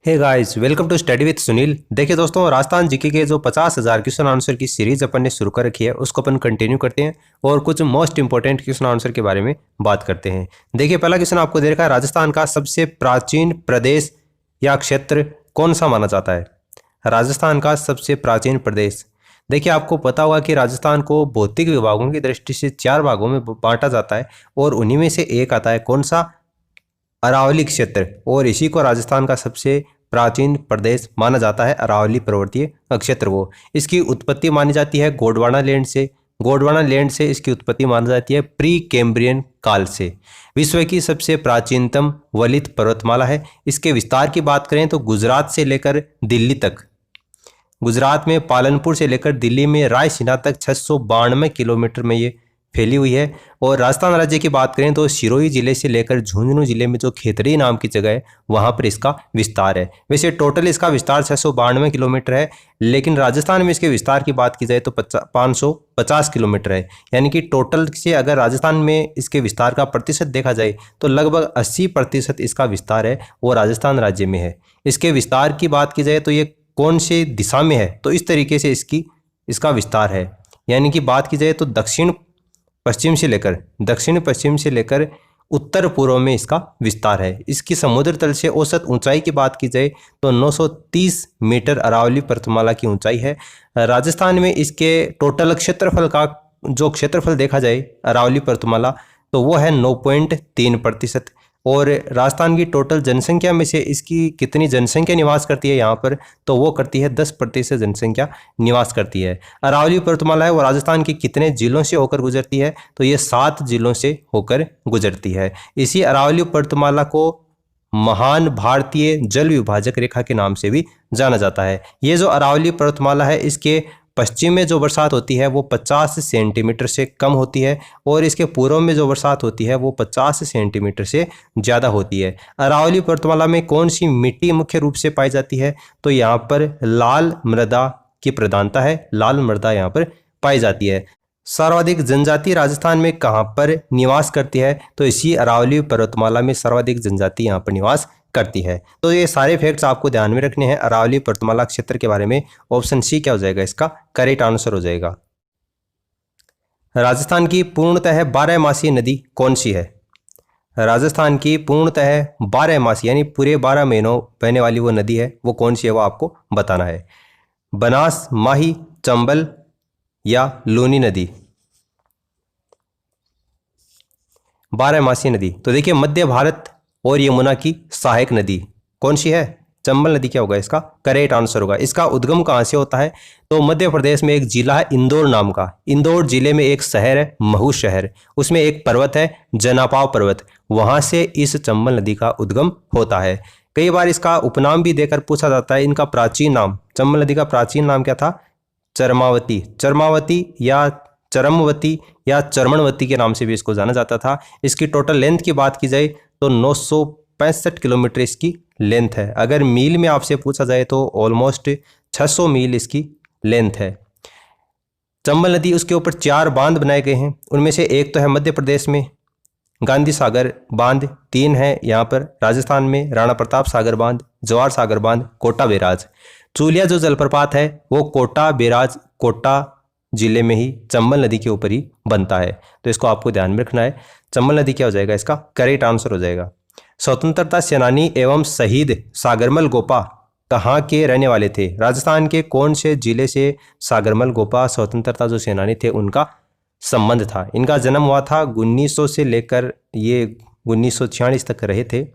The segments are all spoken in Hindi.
Hey guys, welcome to study with Sunil. देखिए दोस्तों, राजस्थान जीके के जो 50,000 क्वेश्चन आंसर की सीरीज अपन ने शुरू कर रखी है उसको अपन कंटिन्यू करते हैं और कुछ मोस्ट इंपॉर्टेंट क्वेश्चन आंसर के बारे में बात करते हैं। देखिए, पहला क्वेश्चन आपको दे रखा है, राजस्थान का सबसे प्राचीन प्रदेश या क्षेत्र कौन सा माना जाता है? राजस्थान का सबसे प्राचीन प्रदेश। देखिए, आपको पता होगा कि राजस्थान को भौतिक विभागों की दृष्टि से 4 भागों में बांटा जाता है और उन्हीं में से एक आता है कौन सा? अरावली क्षेत्र। और इसी को राजस्थान का सबसे प्राचीन प्रदेश माना जाता है, अरावली पर्वतीय क्षेत्र को। इसकी उत्पत्ति मानी जाती है गोंडवाना लैंड से। गोंडवाना लैंड से इसकी उत्पत्ति मानी जाती है प्री कैम्ब्रियन काल से। विश्व की सबसे प्राचीनतम वलित पर्वतमाला है। इसके विस्तार की बात करें तो गुजरात से लेकर दिल्ली तक, गुजरात में पालनपुर से लेकर दिल्ली में रायसीना तक 692 किलोमीटर में ये फैली हुई है। और राजस्थान राज्य की बात करें तो सिरोही जिले से लेकर झुंझुनू जिले में जो खेतड़ी नाम की जगह है वहां पर इसका विस्तार है। वैसे टोटल इसका विस्तार 692 किलोमीटर है, लेकिन राजस्थान में इसके विस्तार की बात की जाए तो 550 किलोमीटर है। यानी कि टोटल से अगर राजस्थान में इसके विस्तार का प्रतिशत देखा जाए तो लगभग 80% इसका विस्तार है वो राजस्थान राज्य में है। इसके विस्तार की बात की जाए तो ये कौन से दिशा में है, तो इस तरीके से इसका विस्तार है। यानी कि बात की जाए तो दक्षिण पश्चिम से लेकर उत्तर पूर्व में इसका विस्तार है। इसकी समुद्र तल से औसत ऊंचाई की बात की जाए तो 930 मीटर अरावली पर्वतमाला की ऊंचाई है। राजस्थान में इसके टोटल क्षेत्रफल का जो क्षेत्रफल देखा जाए अरावली पर्वतमाला तो वो है 9.3%। और राजस्थान की टोटल जनसंख्या में से इसकी कितनी जनसंख्या निवास करती है यहाँ पर, तो वो करती है 10% जनसंख्या निवास करती है। अरावली पर्वतमाला है वो राजस्थान के कितने जिलों से होकर गुजरती है, तो ये 7 जिलों से होकर गुजरती है। इसी अरावली पर्वतमाला को महान भारतीय जल विभाजक रेखा के नाम से भी जाना जाता है। ये जो अरावली पर्वतमाला है इसके पश्चिम में जो बरसात होती है वो 50 सेंटीमीटर से कम होती है और इसके पूर्व में जो बरसात होती है वो 50 सेंटीमीटर से ज़्यादा होती है। अरावली पर्वतमाला में कौन सी मिट्टी मुख्य रूप से पाई जाती है, तो यहाँ पर लाल मृदा की प्रधानता है, लाल मृदा यहाँ पर पाई जाती है। सर्वाधिक जनजाति राजस्थान में कहाँ पर निवास करती है, तो इसी अरावली पर्वतमाला में सर्वाधिक जनजाति यहाँ पर निवास करती है। तो ये सारे फैक्ट्स आपको ध्यान में रखने हैं अरावली पर्वतमाला क्षेत्र के बारे में। ऑप्शन सी क्या हो जाएगा, इसका करेक्ट आंसर हो जाएगा। राजस्थान की पूर्णतः 12 नदी कौन सी है? राजस्थान की पूर्णतः 12 यानी पूरे 12 महीनों बहने वाली वो नदी है वो कौन सी है, वो आपको बताना है। बनास, माही, चंबल या लूनी नदी? 12 नदी तो देखिए मध्य भारत और यमुना की सहायक नदी कौन सी है? चंबल नदी क्या होगा, इसका करेक्ट आंसर होगा। इसका उद्गम कहाँ से होता है, तो मध्य प्रदेश में एक जिला है इंदौर नाम का। इंदौर जिले में एक शहर है महू शहर, उसमें एक पर्वत है जनापाव पर्वत, वहां से इस चंबल नदी का उद्गम होता है। कई बार इसका उपनाम भी देकर पूछा जाता है। इनका प्राचीन नाम, चंबल नदी का प्राचीन नाम क्या था? चरमावती, चरमावती या चरमवती या चरमनवती के नाम से भी इसको जाना जाता था। इसकी टोटल लेंथ की बात की जाए तो 965 किलोमीटर इसकी लेंथ है। अगर मील में आपसे पूछा जाए तो ऑलमोस्ट 600 मील इसकी लेंथ है। चंबल नदी, उसके ऊपर 4 बांध बनाए गए हैं, उनमें से एक तो है मध्य प्रदेश में गांधी सागर बांध, 3 है यहाँ पर राजस्थान में राणा प्रताप सागर बांध, जवाहर सागर बांध, कोटा बैराज। चूलिया जो जलप्रपात है वो कोटा बैराज, कोटा जिले में ही चंबल नदी के ऊपर ही बनता है, तो इसको आपको ध्यान में रखना है। चंबल नदी क्या हो जाएगा, इसका करेक्ट आंसर हो जाएगा। स्वतंत्रता सेनानी एवं शहीद सागरमल गोपा कहाँ के रहने वाले थे? राजस्थान के कौन से जिले से सागरमल गोपा स्वतंत्रता जो सेनानी थे उनका संबंध था? इनका जन्म हुआ था 1900 से लेकर ये 1946 तक रहे थे।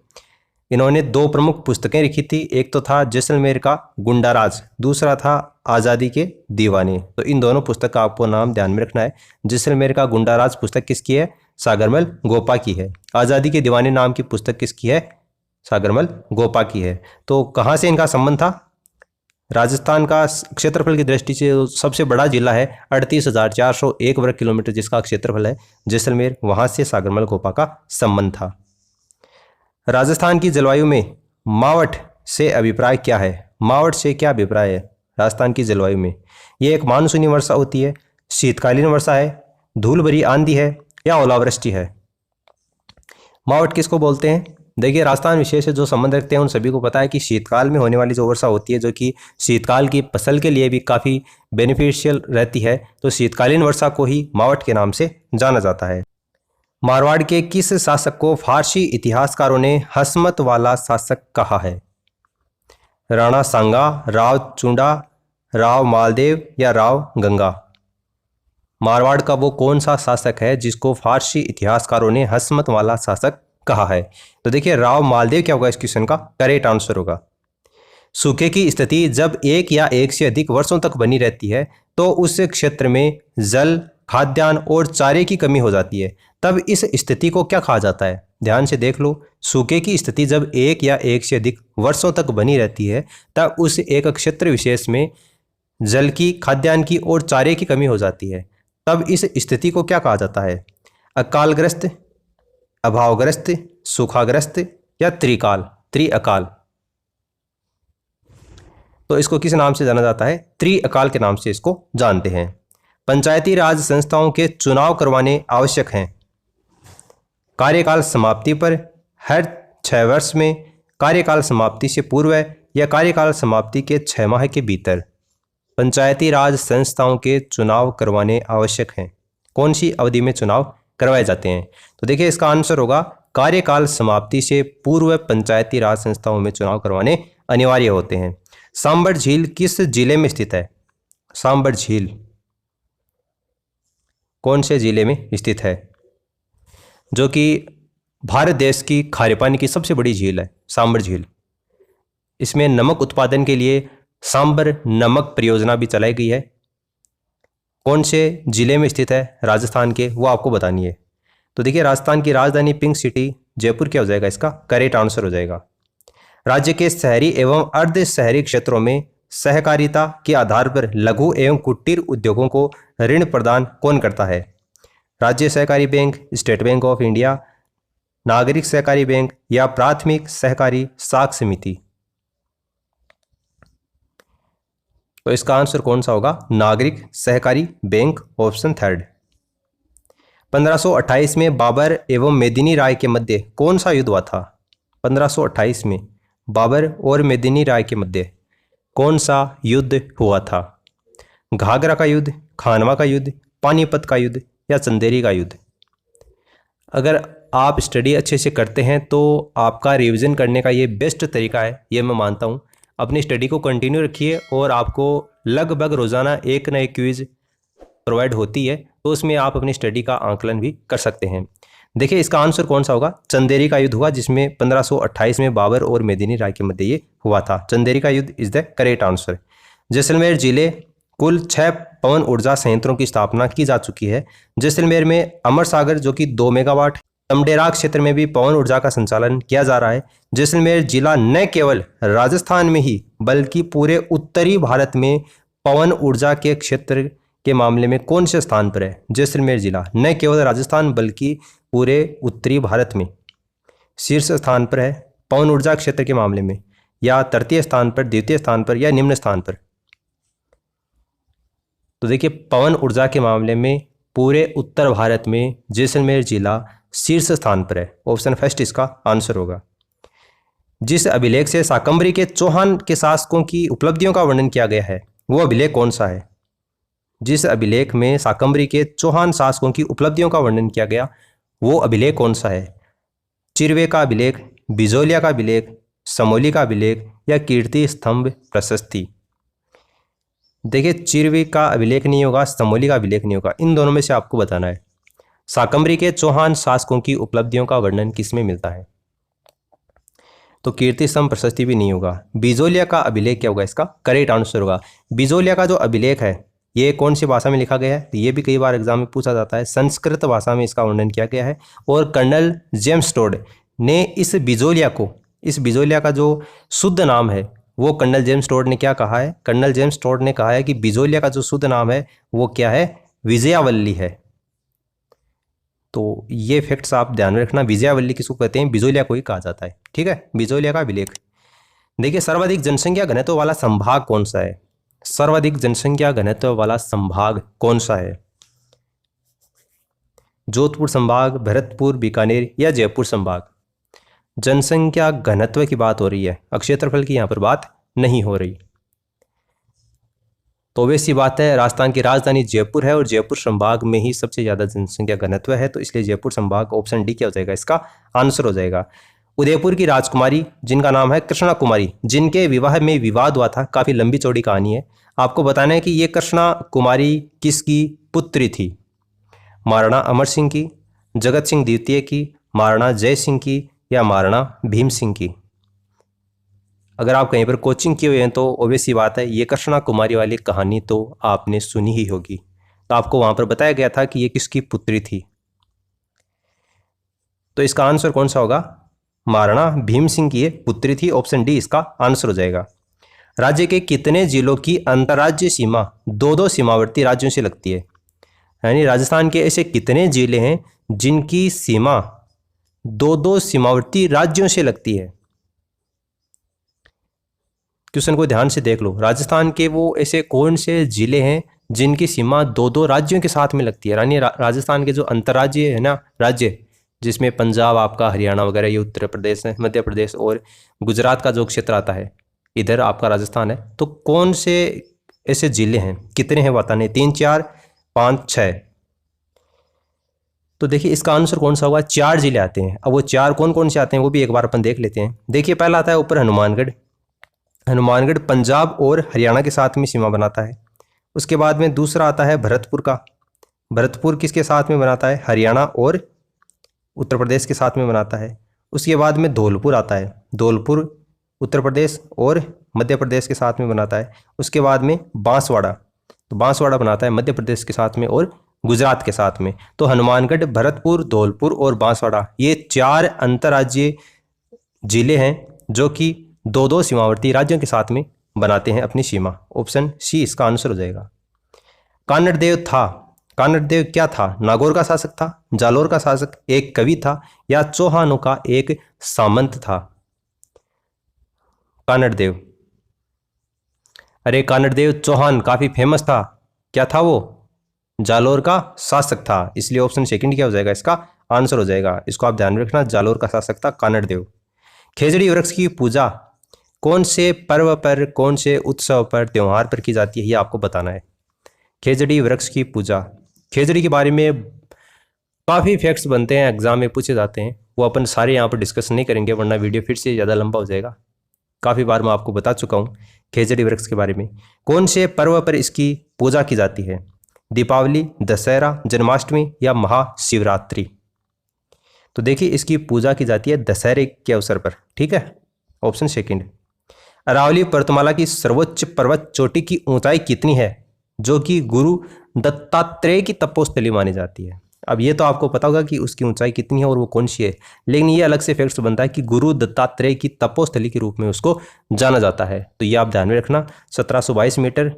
इन्होंने 2 प्रमुख पुस्तकें लिखी थी, एक तो था जैसलमेर का गुंडाराज, दूसरा था आज़ादी के दीवाने। तो इन दोनों पुस्तक का आपको नाम ध्यान में रखना है। जैसलमेर का गुंडाराज पुस्तक किसकी है? सागरमल गोपा की है। आज़ादी के दीवाने नाम की पुस्तक किसकी है? सागरमल गोपा की है। तो कहाँ से इनका संबंध था? राजस्थान का क्षेत्रफल की दृष्टि से सबसे बड़ा जिला है 38,401 वर्ग किलोमीटर जिसका क्षेत्रफल है जैसलमेर, वहाँ से सागरमल गोपा का संबंध था। राजस्थान की जलवायु में मावठ से अभिप्राय क्या है? मावठ से क्या अभिप्राय है राजस्थान की जलवायु में? ये एक मानसूनी वर्षा होती है, शीतकालीन वर्षा है, धूल भरी आंधी है या ओलावृष्टि है? मावठ किसको बोलते हैं? देखिए राजस्थान विशेष से जो संबंध रखते हैं उन सभी को पता है कि शीतकाल में होने वाली जो वर्षा होती है, जो कि शीतकाल की फसल के लिए भी काफ़ी बेनिफिशियल रहती है, तो शीतकालीन वर्षा को ही मावठ के नाम से जाना जाता है। मारवाड़ के किस शासक को फारसी इतिहासकारों ने हसमत वाला शासक कहा है? राणा सांगा, राव चुंडा, राव मालदेव या राव गंगा? मारवाड़ का वो कौन सा शासक है जिसको फारसी इतिहासकारों ने हसमत वाला शासक कहा है? तो देखिए राव मालदेव क्या होगा इस क्वेश्चन का करेक्ट आंसर होगा। सूखे की स्थिति जब एक या एक से अधिक वर्षों तक बनी रहती है तो उस क्षेत्र में जल, खाद्यान्न और चारे की कमी हो जाती है, तब इस स्थिति को क्या कहा जाता है? ध्यान से देख लो, सूखे की स्थिति जब एक या एक से अधिक वर्षों तक बनी रहती है तब उस एक क्षेत्र विशेष में जल की, खाद्यान्न की और चारे की कमी हो जाती है, तब इस स्थिति को क्या कहा जाता है? अकालग्रस्त, अभावग्रस्त, सूखाग्रस्त या त्रिअकाल? तो इसको किस नाम से जाना जाता है? त्रिअकाल के नाम से इसको जानते हैं। पंचायती राज संस्थाओं के चुनाव करवाने आवश्यक हैं कार्यकाल समाप्ति पर, हर 6 वर्ष में, कार्यकाल समाप्ति से पूर्व या कार्यकाल समाप्ति के 6 माह के भीतर। पंचायती राज संस्थाओं के चुनाव करवाने आवश्यक हैं, कौन सी अवधि में चुनाव करवाए जाते हैं? तो देखिए इसका आंसर होगा कार्यकाल समाप्ति से पूर्व पंचायती राज संस्थाओं में चुनाव करवाने अनिवार्य होते हैं। सांबर झील किस जिले में स्थित है? सांबर झील कौन से जिले में स्थित है? जो कि भारत देश की खारे पानी की सबसे बड़ी झील है सांबर झील। इसमें नमक उत्पादन के लिए सांबर नमक परियोजना भी चलाई गई है। कौन से जिले में स्थित है राजस्थान के, वो आपको बतानी है। तो देखिए राजस्थान की राजधानी पिंक सिटी जयपुर क्या हो जाएगा इसका करेक्ट आंसर हो जाएगा। राज्य के शहरी एवं अर्ध शहरी क्षेत्रों में सहकारिता के आधार पर लघु एवं कुटीर उद्योगों को ऋण प्रदान कौन करता है? राज्य सहकारी bank, state bank of India, नागरिक सहकारी बैंक या प्राथमिक सहकारी साख समिति? तो इसका आंसर कौन सा होगा? नागरिक सहकारी बैंक, ऑप्शन 3। 1528 में बाबर एवं मेदिनी राय के मध्य कौन सा युद्ध हुआ था? 1528 में बाबर और मेदिनी राय के मध्य कौन सा युद्ध हुआ था? घाघरा का युद्ध, खानवा का युद्ध, पानीपत का युद्ध या चंदेरी का युद्ध? अगर आप स्टडी अच्छे से करते हैं तो आपका रिवीजन करने का ये बेस्ट तरीका है, ये मैं मानता हूँ। अपनी स्टडी को कंटिन्यू रखिए और आपको लगभग रोज़ाना एक न एक क्विज प्रोवाइड होती है, तो उसमें आप अपनी स्टडी का आंकलन भी कर सकते हैं। देखिए इसका आंसर कौन सा होगा? चंदेरी का युद्ध हुआ, जिसमें 1528 में बाबर और मेदिनी राय के मध्य ये हुआ था। चंदेरी का युद्ध is the correct answer. Jaisalmer जिले कुल 6 पवन ऊर्जा संयंत्रों की स्थापना की जा चुकी है। जैसलमेर में अमर सागर जो कि 2 मेगावाट, समडेरा क्षेत्र में भी पवन ऊर्जा का संचालन किया जा रहा है। जैसलमेर जिला न केवल राजस्थान में ही बल्कि पूरे उत्तरी भारत में पवन ऊर्जा के क्षेत्र के मामले में कौन से स्थान पर है? जैसलमेर जिला न केवल राजस्थान बल्कि पूरे उत्तरी भारत में शीर्ष स्थान पर है पवन ऊर्जा क्षेत्र के मामले में, या तृतीय स्थान पर, द्वितीय स्थान पर या निम्न स्थान पर? तो देखिए पवन ऊर्जा के मामले में पूरे उत्तर भारत में जैसलमेर जिला शीर्ष स्थान पर है, ऑप्शन फर्स्ट इसका आंसर होगा। जिस अभिलेख से शाकंभरी के चौहान के शासकों की उपलब्धियों का वर्णन किया गया है वो अभिलेख कौन सा है? जिस अभिलेख में शाकंभरी के चौहान शासकों की उपलब्धियों का वर्णन किया गया वो अभिलेख कौन सा है? चिरवे का अभिलेख, बिजोलिया का अभिलेख, समोली का अभिलेख या कीर्ति स्तंभ प्रशस्ति? देखिए चिरवे का अभिलेख नहीं होगा, समोली का अभिलेख नहीं होगा, इन दोनों में से आपको बताना है। शाकंभरी के चौहान शासकों की उपलब्धियों का वर्णन किसमें मिलता है? तो कीर्ति स्तंभ प्रशस्ति भी नहीं होगा। बिजोलिया का अभिलेख क्या होगा इसका करेक्ट आंसर होगा। बिजोलिया का जो अभिलेख है ये कौन सी भाषा में लिखा गया है? तो ये भी कई बार एग्जाम में पूछा जाता है। संस्कृत भाषा में इसका वर्णन किया गया है और कर्नल जेम्स टोड ने इस बिजोलिया का जो शुद्ध नाम है वो कर्नल जेम्स टोड ने क्या कहा है? कर्नल जेम्स टोड ने कहा है कि बिजोलिया का जो शुद्ध नाम है वो क्या है? विजयावल्ली है। तो ये फैक्ट्स आप ध्यान में रखना, विजयावल्ली किसको कहते हैं? बिजोलिया को ही कहा जाता है। ठीक है, बिजोलिया का अभिलेख। देखिए सर्वाधिक जनसंख्या घनत्व वाला संभाग कौन सा है? सर्वाधिक जनसंख्या घनत्व वाला संभाग कौन सा है? जोधपुर संभाग, भरतपुर, बीकानेर या जयपुर संभाग? जनसंख्या घनत्व की बात हो रही है, क्षेत्रफल की यहाँ पर बात नहीं हो रही। तो वैसी बात है, राजस्थान की राजधानी जयपुर है और जयपुर संभाग में ही सबसे ज़्यादा जनसंख्या घनत्व है, तो इसलिए जयपुर संभाग ऑप्शन डी क्या हो जाएगा, इसका आंसर हो जाएगा। उदयपुर की राजकुमारी जिनका नाम है कृष्णा कुमारी, जिनके विवाह में विवाद हुआ था, काफ़ी लंबी चौड़ी कहानी है। आपको बताना है कि ये कृष्णा कुमारी किसकी पुत्री थी, महाराणा अमर सिंह की, जगत सिंह द्वितीय की, महाराणा जय सिंह की या महाराणा भीम सिंह की। अगर आप कहीं पर कोचिंग किए हुए हैं तो ऑब्वियस सी बात है ये कृष्णा कुमारी वाली कहानी तो आपने सुनी ही होगी, तो आपको वहां पर बताया गया था कि ये किसकी पुत्री थी। तो इसका आंसर कौन सा होगा, महाराणा भीम सिंह की ये पुत्री थी, ऑप्शन डी इसका आंसर हो जाएगा। राज्य के कितने जिलों की अंतर्राज्यीय सीमा दो दो सीमावर्ती राज्यों से लगती है, यानी राजस्थान के ऐसे कितने जिले हैं जिनकी सीमा दो दो सीमावर्ती राज्यों से लगती है। क्वेश्चन को ध्यान से देख लो, राजस्थान के वो ऐसे कौन से जिले हैं जिनकी सीमा दो दो राज्यों के साथ में लगती है, यानी राजस्थान के जो अंतर्राज्यीय है ना राज्य, जिसमें पंजाब आपका, हरियाणा वगैरह, ये उत्तर प्रदेश है, मध्य प्रदेश और गुजरात का जो क्षेत्र आता है, इधर आपका राजस्थान है। तो कौन से ऐसे जिले हैं, कितने हैं बताने, 3, 4, 5, 6। तो देखिए इसका आंसर कौन सा होगा, 4 जिले आते हैं। अब वो 4 कौन कौन से आते हैं वो भी एक बार अपन देख लेते हैं। देखिए पहला आता है ऊपर हनुमानगढ़, हनुमानगढ़ पंजाब और हरियाणा के साथ में सीमा बनाता है। उसके बाद में दूसरा आता है भरतपुर का, भरतपुर किसके साथ में बनाता है, हरियाणा और उत्तर प्रदेश के साथ में बनाता है। उसके बाद में धौलपुर आता है, धौलपुर उत्तर प्रदेश और मध्य प्रदेश के साथ में बनाता है। उसके बाद में बांसवाड़ा, तो बांसवाड़ा बनाता है मध्य प्रदेश के साथ में और गुजरात के साथ में। तो हनुमानगढ़, भरतपुर, धौलपुर और बांसवाड़ा ये 4 अंतर्राज्यीय जिले हैं जो कि दो दो सीमावर्ती राज्यों के साथ में बनाते हैं अपनी सीमा, ऑप्शन सी इसका आंसर हो जाएगा। कानड़देव था, कानड़देव क्या था, नागौर का शासक था, जालोर का शासक, एक कवि था या चौहानों का एक सामंत था। कानड़देव, अरे कानड़देव चौहान काफी फेमस था, क्या था वो, जालोर का शासक था, इसलिए ऑप्शन सेकंड क्या हो जाएगा, इसका आंसर हो जाएगा। इसको आप ध्यान में रखना, जालोर का शासक था कानड़देव। खेजड़ी वृक्ष की पूजा कौन से पर्व पर, कौन से उत्सव पर, त्योहार पर की जाती है, ये आपको बताना है। खेजड़ी वृक्ष की पूजा, खेजड़ी के बारे में काफ़ी फैक्ट्स बनते हैं, एग्जाम में पूछे जाते हैं, वो अपन सारे यहाँ पर डिस्कस नहीं करेंगे वरना वीडियो फिर से ज़्यादा लंबा हो जाएगा। काफ़ी बार मैं आपको बता चुका हूँ खेजड़ी वृक्ष के बारे में। कौन से पर्व पर इसकी पूजा की जाती है, दीपावली, दशहरा, जन्माष्टमी या महाशिवरात्रि। तो देखिए इसकी पूजा की जाती है दशहरे के अवसर पर, ठीक है, ऑप्शन सेकंड। अरावली पर्वतमाला की सर्वोच्च पर्वत चोटी की ऊंचाई कितनी है जो कि गुरु दत्तात्रेय की तपोस्थली मानी जाती है। अब ये तो आपको पता होगा कि उसकी ऊंचाई कितनी है और वो कौन सी है, लेकिन ये अलग से फैक्ट्स बनता है कि गुरु दत्तात्रेय की तपोस्थली के रूप में उसको जाना जाता है। तो ये आप ध्यान में रखना, 1722 मीटर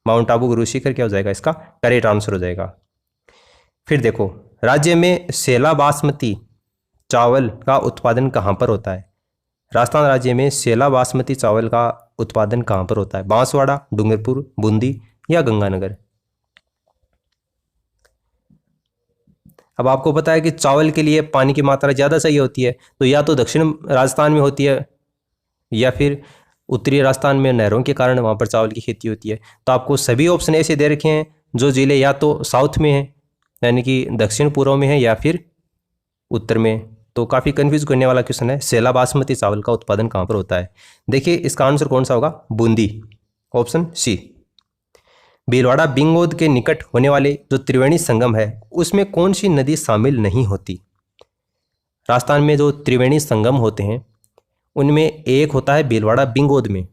माउंट आबू गुरु शिखर क्या हो जाएगा, इसका करेक्ट आंसर हो जाएगा। फिर देखो राज्य में सेला बासमती चावल का उत्पादन कहाँ पर होता है, राजस्थान राज्य में सेला बासमती चावल का उत्पादन कहाँ पर होता है, बांसवाड़ा, डूंगरपुर, बूंदी या गंगानगर। अब आपको पता है कि चावल के लिए पानी की मात्रा ज़्यादा चाहिए होती है, तो या तो दक्षिण राजस्थान में होती है या फिर उत्तरी राजस्थान में नहरों के कारण वहाँ पर चावल की खेती होती है। तो आपको सभी ऑप्शन ऐसे दे रखे हैं जो जिले या तो साउथ में हैं यानी कि दक्षिण पूर्व में है या फिर उत्तर में। तो काफ़ी कंफ्यूज करने वाला क्वेश्चन है, सेला बासमती चावल का उत्पादन कहाँ पर होता है। देखिए इसका आंसर कौन सा होगा, बूंदी, ऑप्शन सी। भीलवाड़ा बिंगोद के निकट होने वाले जो त्रिवेणी संगम है उसमें कौन सी नदी शामिल नहीं होती। राजस्थान में जो त्रिवेणी संगम होते हैं उनमें एक होता है भीलवाड़ा बिंगोद में,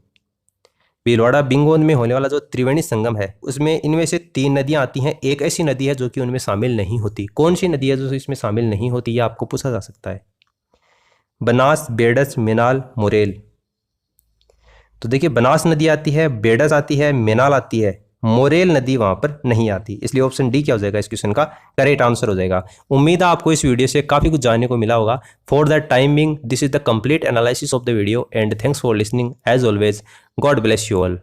भीलवाड़ा बिंगोद में होने वाला जो त्रिवेणी संगम है उसमें इनमें से 3 नदियां आती हैं, एक ऐसी नदी है जो कि उनमें शामिल नहीं होती। कौन सी नदी है जो इसमें शामिल नहीं होती, ये आपको पूछा जा सकता है। बनास, बेडस, मेनाल, मोरेल। तो देखिए बनास नदी आती है, बेडस आती है, मेनाल आती है, मोरेल नदी वहां पर नहीं आती, इसलिए ऑप्शन डी क्या हो जाएगा, इस क्वेश्चन का करेक्ट आंसर हो जाएगा। उम्मीद है आपको इस वीडियो से काफी कुछ जानने को मिला होगा। For the timing this is the complete analysis of the video and thanks for listening as always. God bless you all.